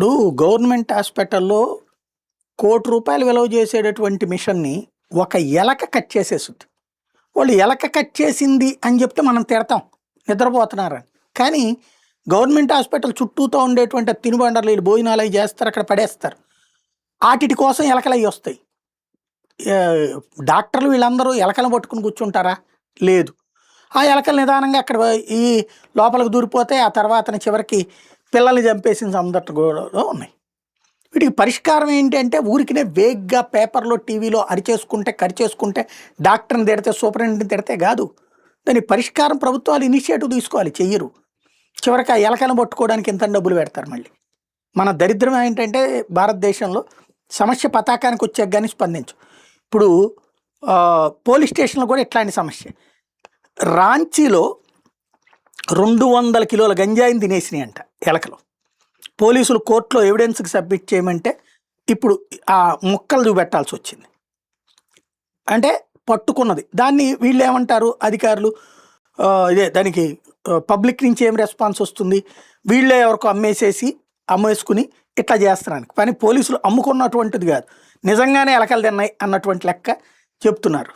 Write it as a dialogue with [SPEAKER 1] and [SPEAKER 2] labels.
[SPEAKER 1] ఇప్పుడు గవర్నమెంట్ హాస్పిటల్‌లో ₹1,00,00,000 విలువ చేసేటటువంటి మిషన్‌ని ఒక ఎలక కట్ చేసేసుద్ది. వాళ్ళు ఎలక కట్ చేసింది అని చెప్తే మనం తిడతాం. నిద్రపోతున్నారని. కానీ గవర్నమెంట్ హాస్పిటల్ చుట్టూతా ఉండేటువంటి తినుబండర్లు ఈళ్ళు భోజనాలయి చేస్తారు. అక్కడ పడేస్తారు. ఆటిటి కోసం ఎలకలయి వస్తాయి. ఆహ్, డాక్టర్లు వీళ్ళందరూ ఎలకలను పట్టుకొని కూర్చుంటారా? లేదు. ఆ ఎలకలు నిదానంగా అక్కడ ఈ లోపలికి దూరిపోతాయి. ఆ తర్వాతన చివరికి పిల్లల్ని చంపేసిన సందర్భాలు కూడా ఉన్నాయి. వీటికి పరిష్కారం ఏంటి అంటే ఊరికినే వేగ్గా పేపర్‌లో, టీవీలో అరిచేసుకుంటే, కరిచేసుకుంటే, డాక్టర్‌ని తిడితే, సూపరింటెండెంట్‌ని తిడితే కాదు. దానికి పరిష్కారం ప్రభుత్వాలు ఇనిషియేటివ్ తీసుకోవాలి. చెయ్యరు. చివరికి ఆ ఎలకలను పట్టుకోవడానికి ఇంతని డబ్బులు పెడతారు మళ్ళీ. మన దరిద్రం ఏంటంటే భారతదేశంలో సమస్య పతాకానికి వచ్చాక గాని స్పందించం. ఇప్పుడు పోలీస్ స్టేషన్‌లో కూడా ఇట్లాంటి సమస్య. రాంచీలో 200 కిలోల గంజాయిని తినేసినాయంట ఎలకలు. పోలీసులు కోర్టులో ఎవిడెన్స్‌కి సబ్మిట్ చేయమంటే ఇప్పుడు ఆ ముక్కలు చూపెట్టాల్సొచ్చింది. అంటే పట్టుకున్నది. దాన్ని వీళ్ళేమంటారు అధికారులు ఇదే దానికి పబ్లిక్ నుంచి ఏం రెస్పాన్స్ వస్తుంది? వీళ్ళే ఎవరికో అమ్మేసుకుని ఇట్లా చేస్తున్నానికి. కానీ పోలీసులు అమ్ముకున్నటువంటిది కాదు. నిజంగానే ఎలకలు తిన్నాయి అన్నటువంటి లెక్క చెప్తున్నారు.